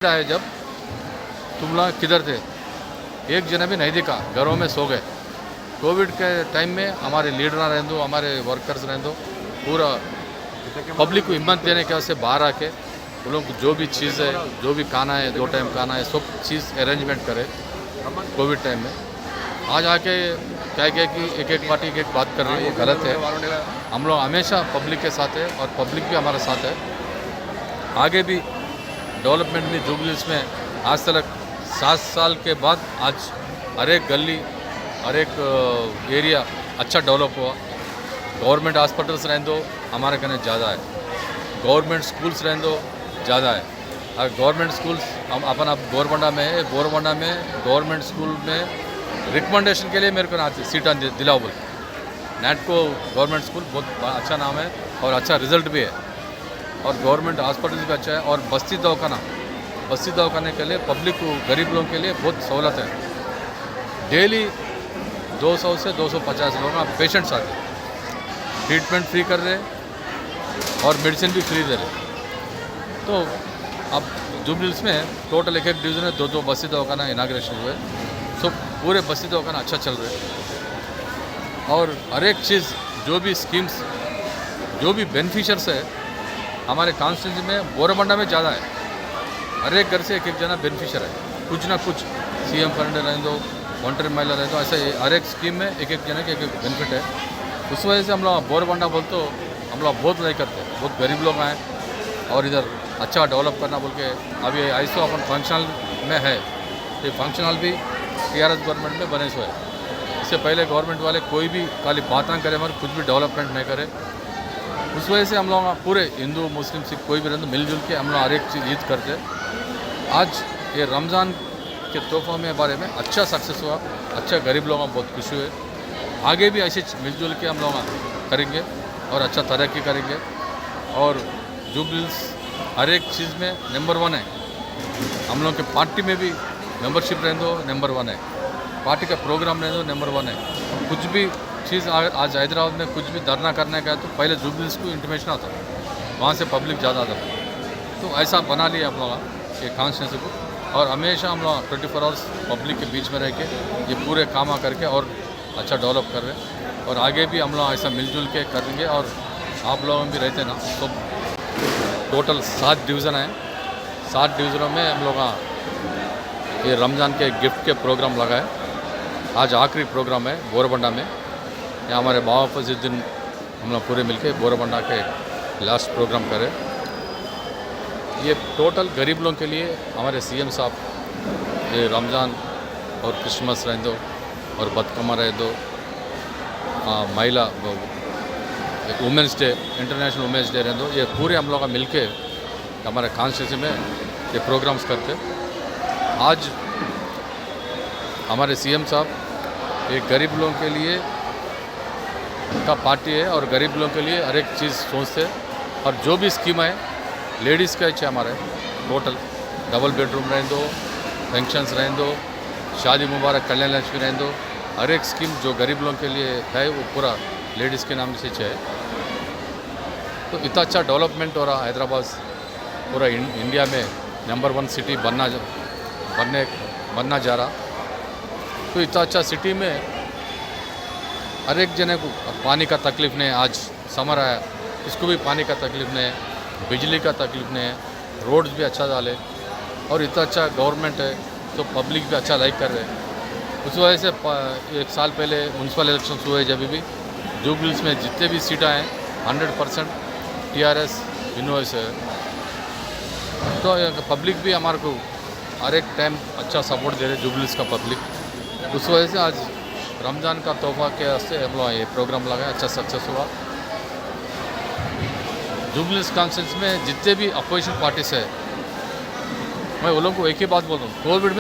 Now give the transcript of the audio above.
है जब तुम लोग किधर थे, एक जना भी नहीं दिखा, घरों में सो गए। कोविड के टाइम में हमारे लीडर रहें दो, हमारे वर्कर्स रहें दो, पूरा पब्लिक को हिम्मत देने के वास्ते बाहर आके उन लोग को जो भी चीज़ है, जो भी खाना है, 2 टाइम खाना है, सब चीज़ अरेंजमेंट करे कोविड टाइम में। आज आके क्या किया कि एक पार्टी एक बात कर रही है, वो गलत है। हम लोग हमेशा पब्लिक के साथ है और पब्लिक भी हमारे साथ है। आगे भी डेवलपमेंट में जुबलीस में आज तक 7 साल के बाद आज हर एक गली, हर एक एरिया अच्छा डेवलप हुआ। गवर्नमेंट हॉस्पिटल्स रहने दो हमारे कहने ज़्यादा है, गवर्नमेंट स्कूल्स रहने दो ज़्यादा है। अगर गवर्नमेंट स्कूल्स हम अपन अब गोरबंडा में है, गोरबंडा में गवर्नमेंट स्कूल में रिकमेंडेशन के लिए मेरे को ना सीटा दिला बोल। नेटको गवर्नमेंट स्कूल बहुत अच्छा नाम है और अच्छा रिजल्ट भी है, और गवर्नमेंट हॉस्पिटल भी अच्छा है। और बस्ती दवाखाने के लिए पब्लिक को, गरीब लोगों के लिए बहुत सहूलत है। डेली 200 से 250 लोग पेशेंट्स आते हैं, ट्रीटमेंट फ्री कर रहे और मेडिसिन भी फ्री दे रहे। तो अब जुबलीस में टोटल एक डिवीज़न है, 2 बस्ती दवाखाना इनाग्रेशन हुए, सब पूरे बस्ती दवाखाना अच्छा चल रहे हैं। और हर एक चीज़, जो भी स्कीम्स, जो भी बेनिफिशर्स है हमारे कॉन्स्टिट्यूंसी में, बोरबंडा में ज़्यादा है। हर एक घर से एक जना बेनिफिशर है, कुछ ना कुछ CM फंड रहें दो, वॉन्टर महिला रहें दो, ऐसे हर एक स्कीम में एक जना के एक बेनिफिट है। उस वजह से हम लोग बोरबंडा बोलते हो, हम लोग बहुत नहीं करते, बहुत गरीब लोग आए और इधर अच्छा डेवलप करना बोल के अभी ऐसा अपन फंक्शनल में है। ये फंक्शनल भी TRS गवर्नमेंट में बने हुए है। इससे पहले गवर्नमेंट वाले कोई भी खाली बात ना करे, मगर कुछ भी डेवलपमेंट नहीं करे। उस वजह से हम लोग पूरे हिंदू मुस्लिम सिख कोई भी रहते मिलजुल के हम लोग हर एक चीज़ ईद करते। आज ये रमज़ान के तोहफों में बारे में अच्छा सक्सेस हुआ, अच्छा गरीब लोगों को बहुत खुशी हुई। आगे भी ऐसे मिलजुल के हम लोग करेंगे और अच्छा तरक्की करेंगे। और जुबलीस हर एक चीज़ में नंबर 1 है। हम लोग के पार्टी में भी मेंबरशिप रहने दो नंबर 1 है, पार्टी का प्रोग्राम रहने दो नंबर 1 है। कुछ भी चीज़ आज हैदराबाद में कुछ भी धरना करने का है तो पहले जुबलीस को इंटीमेशन आता, वहाँ से पब्लिक ज़्यादा आता। तो ऐसा बना लिया हम लोग ये कॉन्स्टिट्यूंसी को, और हमेशा हम लोग 24 आवर्स पब्लिक के बीच में रह के ये पूरे काम करके और अच्छा डेवलप कर रहे हैं। और आगे भी हम लोग ऐसा मिलजुल के करेंगे। और आप लोग भी रहते ना, तो टोटल 7 डिवीज़न हैं, 7 डिवीज़नों में हम लोग ये रमज़ान के गिफ्ट के प्रोग्राम लगाए। आज आखिरी प्रोग्राम है बोरबंडा में। यहाँ हमारे बाबा फजीउद्दीन हम लोग पूरे मिलके बोरबंडा के लास्ट प्रोग्राम करें। ये टोटल गरीब लोगों के लिए हमारे CM साहब ये रमज़ान और क्रिसमस रह दो और बदकमा रह दो, महिला women's day, international women's day रह दो, ये पूरे हम लोग मिल के हमारे कॉन्स्टिट्यूंसी में ये प्रोग्राम्स करते। आज हमारे CM साहब एक गरीब लोगों के लिए का पार्टी है और गरीब लोगों के लिए हर एक चीज़ सोचते। और जो भी स्कीम है लेडीज़ का अच्छे हमारे टोटल डबल बेडरूम रहने दो, पेंशन्स रहने दो, शादी मुबारक, कल्याण लक्ष्मी रहने दो, हर एक स्कीम जो गरीब लोगों के लिए है वो पूरा लेडीज़ के नाम से है। तो इतना अच्छा डेवलपमेंट हो रहा हैदराबाद पूरा इंडिया में नंबर 1 सिटी बनना जा रहा। तो इतना अच्छा सिटी में हर एक जने को पानी का तकलीफ़ नहीं है। आज समर आया, इसको भी पानी का तकलीफ़ नहीं है, बिजली का तकलीफ़ नहीं है, रोड्स भी अच्छा डाले और इतना अच्छा गवर्नमेंट है तो पब्लिक भी अच्छा लाइक कर रहे हैं। उस वजह से 1 साल पहले म्यूनसिपल इलेक्शन हुए, जब भी जुबलीस में जितने भी सीटें हैं 100% TRS विनोस है। तो पब्लिक भी हमारे को हर एक टाइम अच्छा सपोर्ट दे रहे जुबलीस का पब्लिक। उस वजह से आज रमज़ान का तोहफा के वास्ते हम लोग ये प्रोग्राम लगाए, अच्छा सक्सेस हुआ। जुबलीस कॉन्स्टिट्यूंसी में जितने भी अपोजिशन पार्टीज है, मैं उन लोगों को एक ही बात बोल रहा हूँ, कोविड में